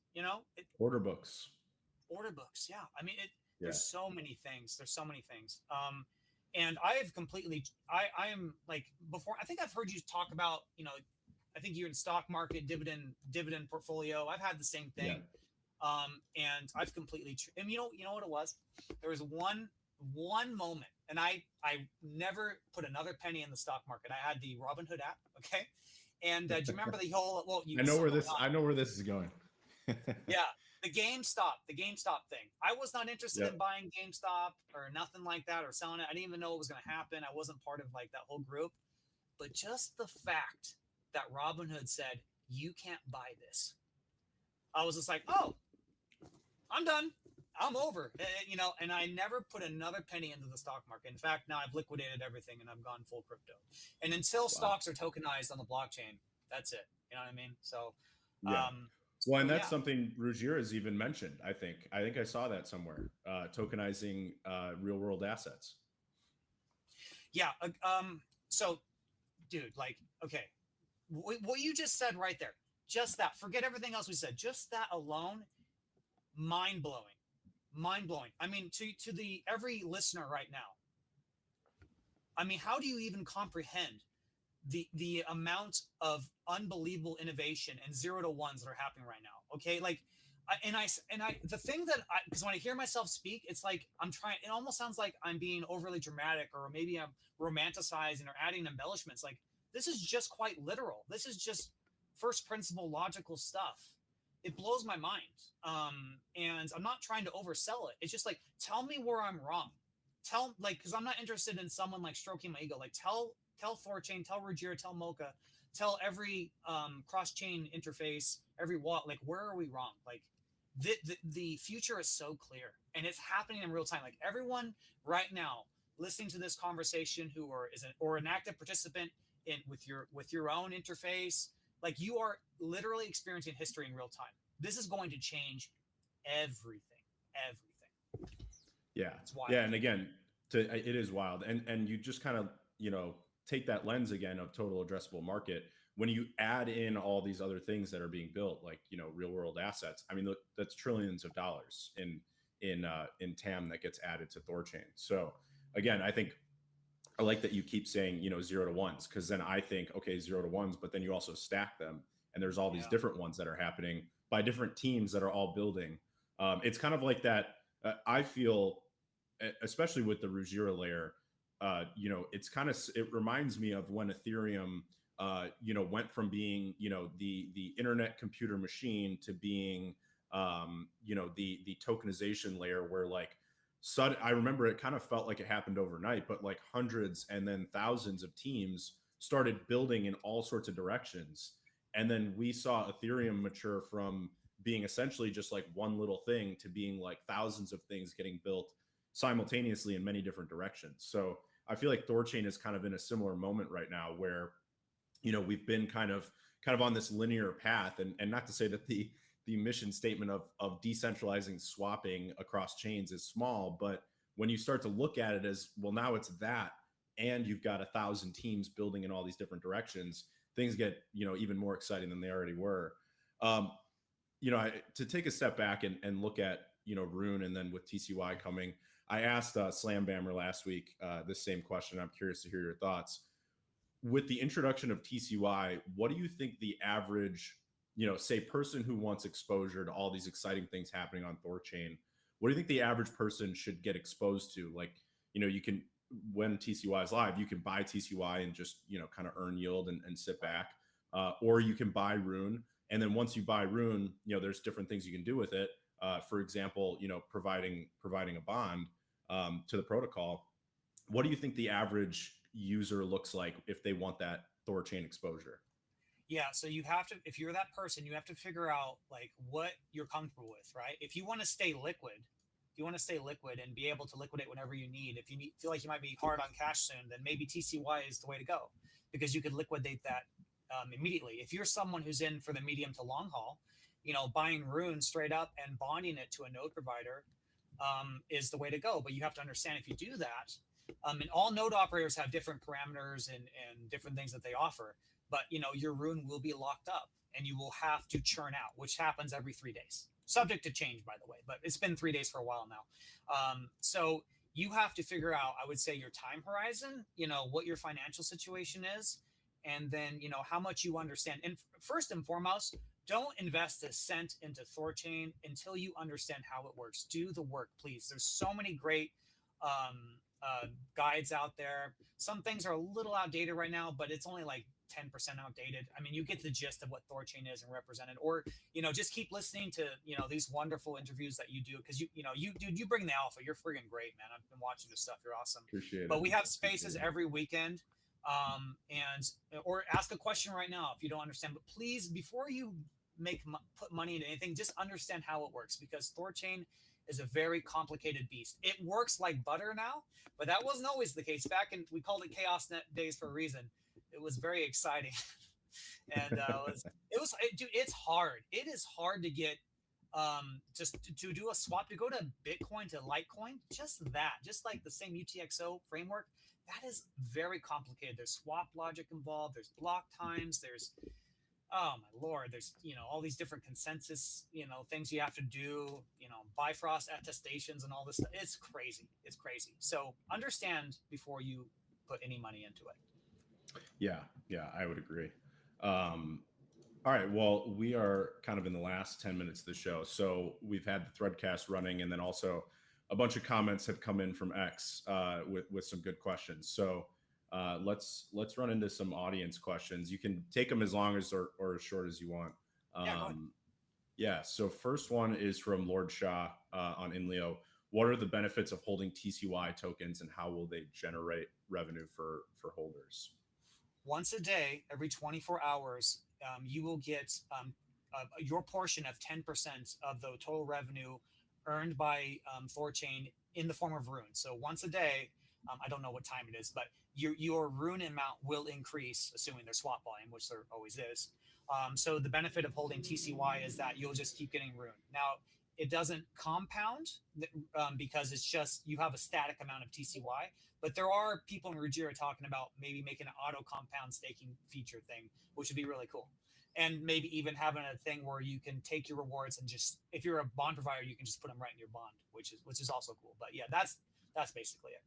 [SPEAKER 1] order books.
[SPEAKER 2] Yeah. I mean, there's so many things. And I have completely, I am like, before, I think I've heard you talk about, I think you're in stock market dividend portfolio. I've had the same thing. Yeah. And I've completely, and you know what it was? There was one one moment, and I never put another penny in the stock market. I had the Robinhood app, okay? And do you remember the whole, well, you still going on.
[SPEAKER 1] I know where this is going.
[SPEAKER 2] Yeah, the GameStop thing. I was not interested
[SPEAKER 1] Yep.
[SPEAKER 2] in buying GameStop or nothing like that or selling it. I didn't even know it was going to happen. I wasn't part of like that whole group. But just the fact that Robinhood said, you can't buy this, I was just like, oh, I'm done. I'm over. You know, and I never put another penny into the stock market. In fact, now I've liquidated everything and I've gone full crypto. And until stocks are tokenized on the blockchain, that's it. You know what I mean? So,
[SPEAKER 1] Yeah. Well, and that's
[SPEAKER 2] yeah.
[SPEAKER 1] something Ruggiero has even mentioned. I think I saw that somewhere. Tokenizing real world assets.
[SPEAKER 2] Yeah. So, dude, like, okay, what you just said right there, just that. Forget everything else we said. Just that alone, mind blowing. I mean, to the every listener right now. I mean, how do you even comprehend the amount of unbelievable innovation and 0 to 1s that are happening right now? Okay, like, the thing that because when I hear myself speak, it's like I'm trying. It almost sounds like I'm being overly dramatic, or maybe I'm romanticizing or adding embellishments. Like, this is just quite literal. This is just first principle logical stuff. It blows my mind. And I'm not trying to oversell it. It's just like, tell me where I'm wrong. Because I'm not interested in someone like stroking my ego. Like, tell THORChain, tell Ruggiero, tell Mocha, tell every cross-chain interface, every wallet, like, where are we wrong? Like, the future is so clear, and it's happening in real time. Like, everyone right now listening to this conversation who or an active participant in with your own interface, like, you are literally experiencing history in real time. This is going to change everything.
[SPEAKER 1] Yeah.
[SPEAKER 2] It's wild.
[SPEAKER 1] Yeah. And again, it is wild. And you just kind of, take that lens again of total addressable market. When you add in all these other things that are being built, like, real world assets, I mean, look, that's trillions of dollars in TAM that gets added to THORChain. So again, I like that you keep saying, 0 to 1s, because then I think, okay, 0 to 1s, but then you also stack them, and there's all these different ones that are happening by different teams that are all building. It's kind of like that. I feel, especially with the Ruggiero layer, it reminds me of when Ethereum, went from being, the internet computer machine to being, the tokenization layer, where like, I remember it kind of felt like it happened overnight, but like hundreds and then thousands of teams started building in all sorts of directions. And then we saw Ethereum mature from being essentially just like one little thing to being like thousands of things getting built simultaneously in many different directions. So I feel like THORChain is kind of in a similar moment right now, where, we've been kind of on this linear path, and not to say that the mission statement of decentralizing swapping across chains is small, but when you start to look at it as, well, now it's that, and you've got 1,000 teams building in all these different directions, things get, even more exciting than they already were. To take a step back and look at, Rune, and then with TCY coming, I asked Slam Bammer last week this same question. I'm curious to hear your thoughts. With the introduction of TCY, what do you think the average, say, person who wants exposure to all these exciting things happening on THORChain, what do you think the average person should get exposed to? Like, you can, when TCY is live, you can buy TCY and just, kind of earn yield and sit back, or you can buy Rune. And then once you buy Rune, there's different things you can do with it. For example, providing a bond to the protocol. What do you think the average user looks like if they want that THORChain exposure?
[SPEAKER 2] Yeah, so you have to, if you're that person, you have to figure out like what you're comfortable with, right? If you want to stay liquid, and be able to liquidate whenever you need, if you feel like you might be hard on cash soon, then maybe TCY is the way to go, because you could liquidate that immediately. If you're someone who's in for the medium to long haul, buying Rune straight up and bonding it to a node provider is the way to go. But you have to understand, if you do that, and all node operators have different parameters and different things that they offer, but your Rune will be locked up and you will have to churn out, which happens every 3 days, subject to change, by the way, but it's been 3 days for a while now. So you have to figure out, I would say, your time horizon, what your financial situation is, and then how much you understand. And first and foremost, don't invest a cent into THORChain until you understand how it works. Do the work, please. There's so many great guides out there. Some things are a little outdated right now, but it's only like 10% outdated. I mean, you get the gist of what THORChain is and represented, or, just keep listening to, these wonderful interviews that you do. Cause dude, you bring the alpha. You're friggin' great, man. I've been watching this stuff. You're awesome.
[SPEAKER 1] Appreciate it.
[SPEAKER 2] But we have spaces every weekend. Or ask a question right now if you don't understand, but please, before you put money into anything, just understand how it works, because THORChain is a very complicated beast. It works like butter now, but that wasn't always the case. Back in, we called it Chaos Net days for a reason. It was very exciting. And dude, it's hard. It is hard to get just to do a swap, to go to Bitcoin to Litecoin, just like the same UTXO framework. That is very complicated. There's swap logic involved. There's block times. There's, oh my Lord, there's, all these different consensus, things you have to do, Bifrost attestations and all this stuff. It's crazy. It's crazy. So understand before you put any money into it.
[SPEAKER 1] Yeah, I would agree. All right, well, we are kind of in the last 10 minutes of the show. So we've had the Threadcast running, and then also a bunch of comments have come in from X with some good questions. So let's run into some audience questions. You can take them as long as or as short as you want. Yeah. So first one is from Lord Shah on Inleo. What are the benefits of holding TCY tokens, and how will they generate revenue for holders?
[SPEAKER 2] Once a day, every 24 hours, you will get your portion of 10% of the total revenue earned by THORChain in the form of rune. So once a day, I don't know what time it is, but your rune amount will increase, assuming there's swap volume, which there always is. So the benefit of holding TCY is that you'll just keep getting rune. Now, it doesn't compound because it's just, you have a static amount of TCY, but there are people in Ruggiero talking about maybe making an auto compound staking feature thing, which would be really cool. And maybe even having a thing where you can take your rewards and just, if you're a bond provider, you can just put them right in your bond, which is also cool. But yeah, that's basically it.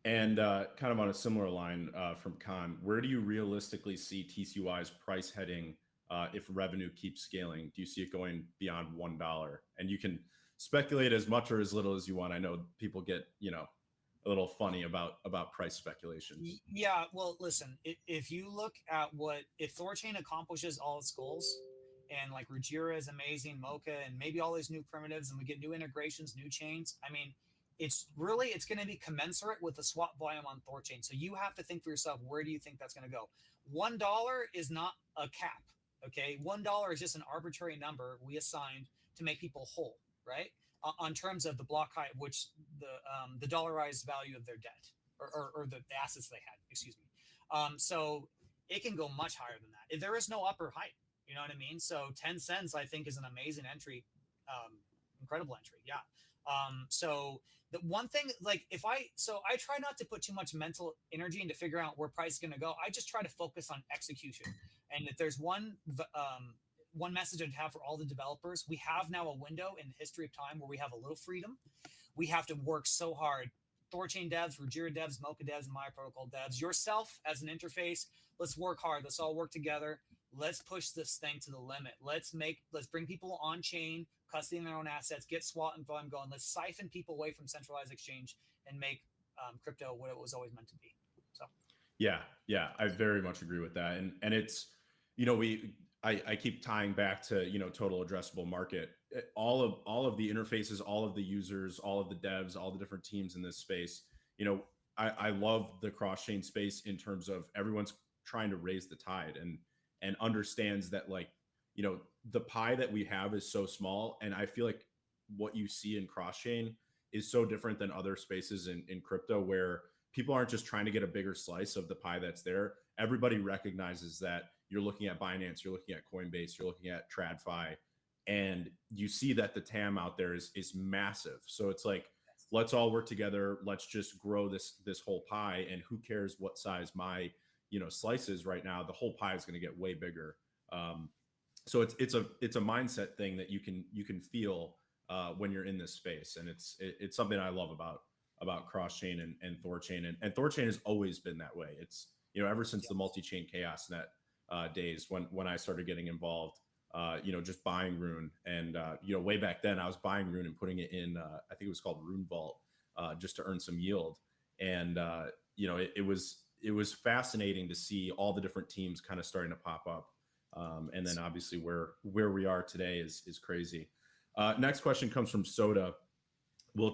[SPEAKER 1] And kind of on a similar line from Khan, where do you realistically see TCY's price heading if revenue keeps scaling? Do you see it going beyond $1? And you can speculate as much or as little as you want. I know people get, a little funny about price speculation.
[SPEAKER 2] Yeah, well, listen, if you look at if THORChain accomplishes all its goals, and like Ruggiero is amazing, Mocha, and maybe all these new primitives, and we get new integrations, new chains, I mean, it's going to be commensurate with the swap volume on THORChain. So you have to think for yourself, where do you think that's going to go? $1 is not a cap. Okay, $1 is just an arbitrary number we assigned to make people whole, right? On terms of the block height, which the dollarized value of their debt or the assets they had, excuse me. So it can go much higher than that. There is no upper height, you know what I mean? So 10 cents, I think, is an amazing entry, incredible entry. Yeah. So the one thing, like I try not to put too much mental energy into figuring out where price is going to go. I just try to focus on execution. And if there's one message I'd have for all the developers, we have now a window in the history of time where we have a little freedom. We have to work so hard. THORChain devs, Ruggiero devs, Mocha devs, and My Protocol devs, yourself as an interface, let's work hard. Let's all work together. Let's push this thing to the limit. Let's bring people on chain, custodying their own assets, get SWAT and volume going. Let's siphon people away from centralized exchange and make crypto what it was always meant to be. So,
[SPEAKER 1] yeah, I very much agree with that. And it's, I keep tying back to, total addressable market. All of the interfaces, all of the users, all of the devs, all the different teams in this space. I love the cross-chain space in terms of everyone's trying to raise the tide and understands that, like, the pie that we have is so small. And I feel like what you see in cross-chain is so different than other spaces in crypto, where people aren't just trying to get a bigger slice of the pie that's there. Everybody recognizes that you're looking at Binance, you're looking at Coinbase, you're looking at TradFi, and you see that the TAM out there is massive. So it's like, let's all work together. Let's just grow this whole pie. And who cares what size my slice is right now? The whole pie is going to get way bigger. So it's a mindset thing that you can feel when you're in this space, and it's something I love about cross-chain and THORChain, and THORChain has always been that way. It's ever since the multi-chain chaos net days when I started getting involved, just buying rune, and way back then I was buying rune and putting it in I think it was called Rune Vault, just to earn some yield. And it was fascinating to see all the different teams kind of starting to pop up. And then obviously where we are today is crazy. Next question comes from Soda. Will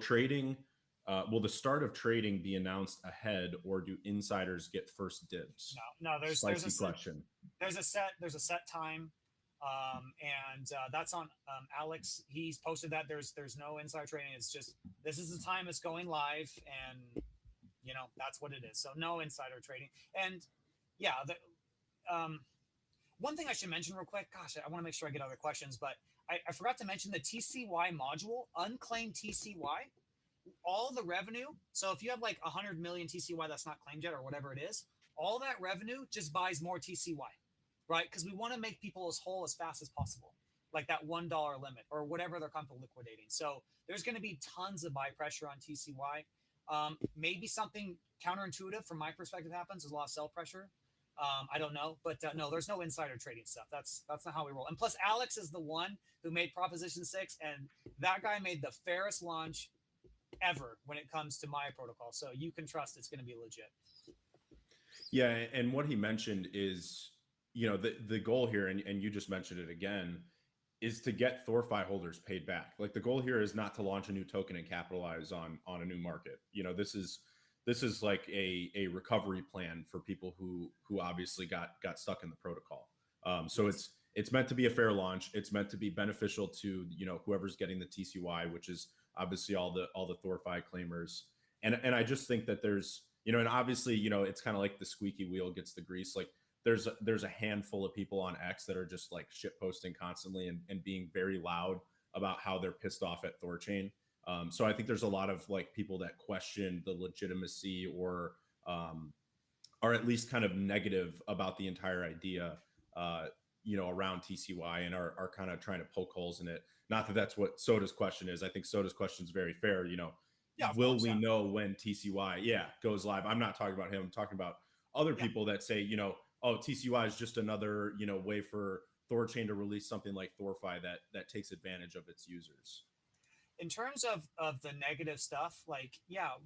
[SPEAKER 1] the start of trading be announced ahead, or do insiders get first dibs?
[SPEAKER 2] No. There's a
[SPEAKER 1] question.
[SPEAKER 2] There's a set time, and that's on Alex. He's posted that there's no insider trading. It's just this is the time it's going live, and that's what it is. So no insider trading. And yeah, one thing I should mention real quick. Gosh, I want to make sure I get other questions, but I forgot to mention the TCY module, unclaimed TCY. All the revenue. So if you have like 100 million TCY that's not claimed yet, or whatever it is, all that revenue just buys more TCY, right? Because we want to make people as whole as fast as possible, like that $1 limit or whatever they're comfortable liquidating. So there's going to be tons of buy pressure on TCY. Maybe something counterintuitive from my perspective happens. There's a lot of sell pressure. I don't know, but no, there's no insider trading stuff. That's not how we roll. And plus, Alex is the one who made Proposition 6, and that guy made the fairest launch ever when it comes to my protocol. So you can trust it's going to be legit.
[SPEAKER 1] Yeah, and what he mentioned is, the goal here, and you just mentioned it again, is to get THORFi holders paid back. Like the goal here is not to launch a new token and capitalize on a new market. This is like a recovery plan for people who obviously got stuck in the protocol. So it's meant to be a fair launch. It's meant to be beneficial to whoever's getting the TCY, which is obviously all the THORFi claimers. And I just think that there's and obviously it's kind of like the squeaky wheel gets the grease. Like there's a handful of people on X that are just like shit posting constantly and being very loud about how they're pissed off at THORChain. So I think there's a lot of like people that question the legitimacy or are at least kind of negative about the entire idea, around TCY, and are kind of trying to poke holes in it. Not that that's what Soda's question is. I think Soda's question is very fair. Will we know when TCY goes live? I'm not talking about him. I'm talking about other people that say, oh, TCY is just another, way for THORChain to release something like THORFi that takes advantage of its users.
[SPEAKER 2] In terms of the negative stuff, like,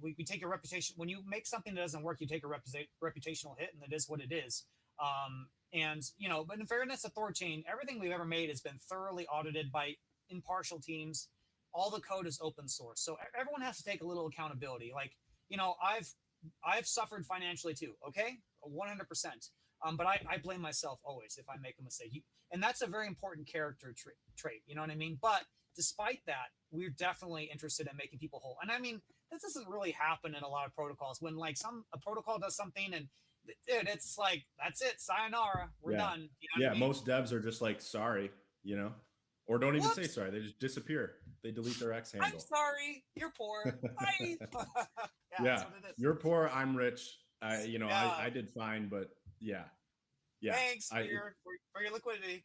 [SPEAKER 2] we take a reputation. When you make something that doesn't work, you take a reputational hit, and it is what it is. But in fairness to THORChain, everything we've ever made has been thoroughly audited by impartial teams. All the code is open source. So everyone has to take a little accountability. Like, I've suffered financially too. Okay. 100%. But I blame myself always if I make a mistake. And that's a very important character trait. You know what I mean? But despite that, we're definitely interested in making people whole. And I mean, this doesn't really happen in a lot of protocols when like a protocol does something and dude, it's like, that's it. Sayonara. We're done. You know what I mean?
[SPEAKER 1] Most devs are just like, sorry, or don't even say sorry. They just disappear. They delete their X handle.
[SPEAKER 2] I'm sorry. You're poor. Bye.
[SPEAKER 1] That's what it is. You're poor. I'm rich. I did fine, but yeah.
[SPEAKER 2] Thanks for your liquidity.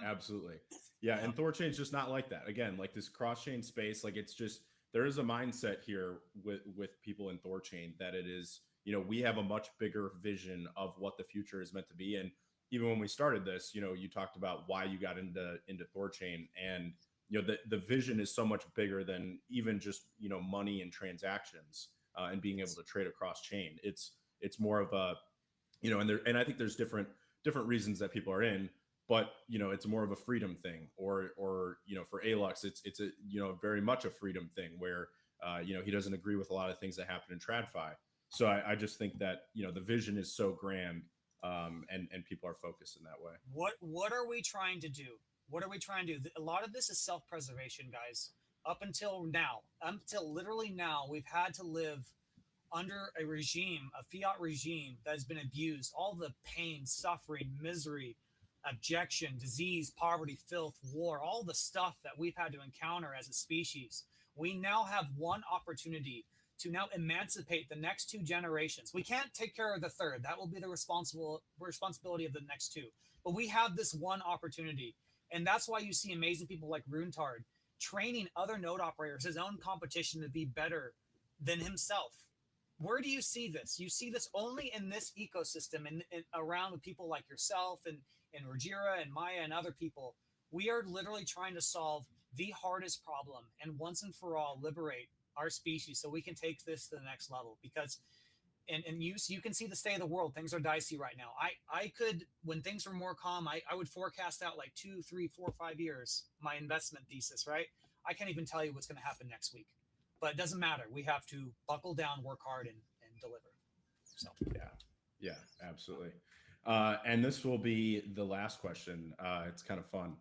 [SPEAKER 1] Absolutely. And THORChain's just not like that. Again, like this cross-chain space, like it's just, there is a mindset here with people in THORChain that it is, we have a much bigger vision of what the future is meant to be. And even when we started this, you talked about why you got into THORChain, and the vision is so much bigger than even just money and transactions and being able to trade across chain. It's more of a and I think there's different reasons that people are in, but it's more of a freedom thing, or for Alux it's a very much a freedom thing where he doesn't agree with a lot of things that happen in TradFi. So I just think that the vision is so grand. And people are focused in that way.
[SPEAKER 2] What are we trying to do? What are we trying to do? A lot of this is self-preservation, guys. Up until literally now, we've had to live under a fiat regime that has been abused. All the pain, suffering, misery, abjection, disease, poverty, filth, war, all the stuff that we've had to encounter as a species. We now have one opportunity to now emancipate the next two generations. We can't take care of the third. That will be the responsibility of the next two. But we have this one opportunity. And that's why you see amazing people like Runtard training other node operators, his own competition, to be better than himself. Where do you see this? You see this only in this ecosystem and around with people like yourself and Rojira and Maya and other people. We are literally trying to solve the hardest problem and once and for all liberate our species so we can take this to the next level. Because and you can see the state of the world. Things are dicey right now. I could, when things were more calm, I would forecast out like 2, 3, 4, 5 years my investment thesis, right? I can't even tell you what's going to happen next week, but it doesn't matter. We have to buckle down, work hard, and deliver. So
[SPEAKER 1] yeah, absolutely. And this will be the last question. It's kind of fun.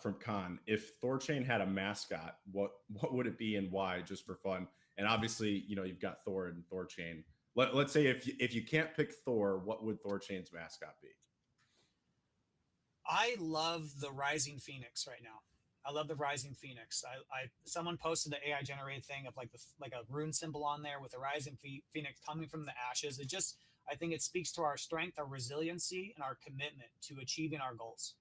[SPEAKER 1] From Khan, if THORChain had a mascot, what would it be and why? Just for fun. And obviously, you've got Thor and THORChain. Let's say if you can't pick Thor, what would THORChain's mascot be?
[SPEAKER 2] I love the Rising Phoenix right now. I love the Rising Phoenix. Someone posted the AI generated thing of like a rune symbol on there with a Rising Phoenix coming from the ashes. I think it speaks to our strength, our resiliency, and our commitment to achieving our goals.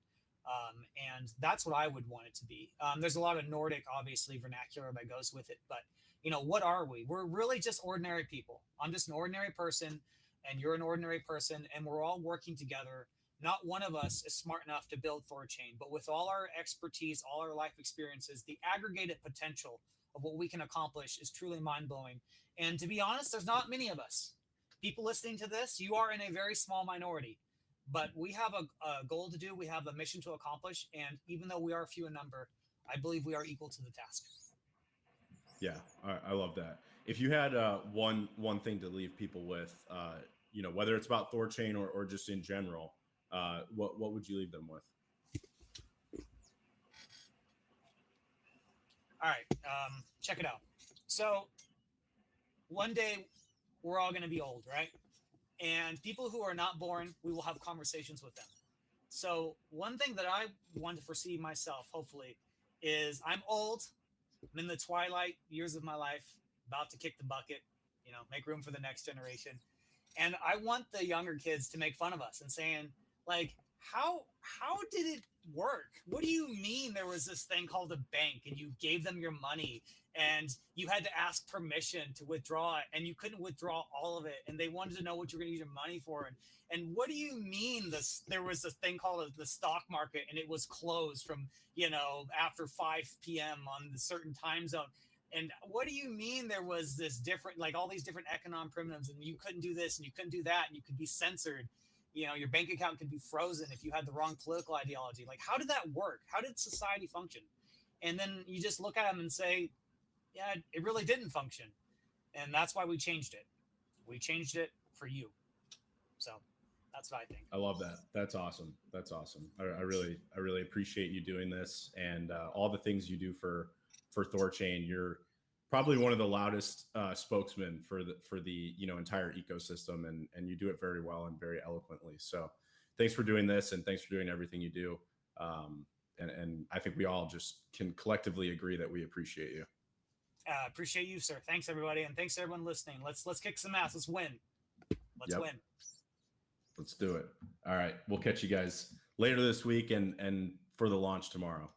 [SPEAKER 2] And that's what I would want it to be. There's a lot of Nordic, obviously, vernacular that goes with it. But, what are we? We're really just ordinary people. I'm just an ordinary person, and you're an ordinary person, and we're all working together. Not one of us is smart enough to build THORChain, but with all our expertise, all our life experiences, the aggregated potential of what we can accomplish is truly mind-blowing. And to be honest, there's not many of us. People listening to this, you are in a very small minority. But we have a goal to do. We have a mission to accomplish. And even though we are few in number, I believe we are equal to the task. Yeah,
[SPEAKER 1] I love that. If you had one thing to leave people with, whether it's about THORChain or just in general, what would you leave them with?
[SPEAKER 2] All right, check it out. So one day we're all going to be old, right? And people who are not born, we will have conversations with them. So one thing that I want to foresee myself, hopefully, is I'm old. I'm in the twilight years of my life, about to kick the bucket, make room for the next generation. And I want the younger kids to make fun of us and saying, like, how did it work? What do you mean there was this thing called a bank and you gave them your money and you had to ask permission to withdraw it and you couldn't withdraw all of it and they wanted to know what you're going to use your money for? And what do you mean there was this thing called the stock market and it was closed from, after 5 p.m. on the certain time zone? And what do you mean there was this different, like all these different economic primitives and you couldn't do this and you couldn't do that and you could be censored? Your bank account could be frozen if you had the wrong political ideology. Like, how did that work? How did society function? And then you just look at them and say, yeah, it really didn't function. And that's why we changed it. We changed it for you. So that's what I think.
[SPEAKER 1] I love that. That's awesome. That's awesome. I really appreciate you doing this and all the things you do for THORChain. You're probably one of the loudest spokesmen for the entire ecosystem, and you do it very well and very eloquently. So thanks for doing this, and thanks for doing everything you do. And I think we all just can collectively agree that we appreciate you.
[SPEAKER 2] Appreciate you, sir. Thanks, everybody, and thanks to everyone listening. Let's kick some ass. Let's win. Let's win.
[SPEAKER 1] Let's do it. All right, we'll catch you guys later this week and for the launch tomorrow.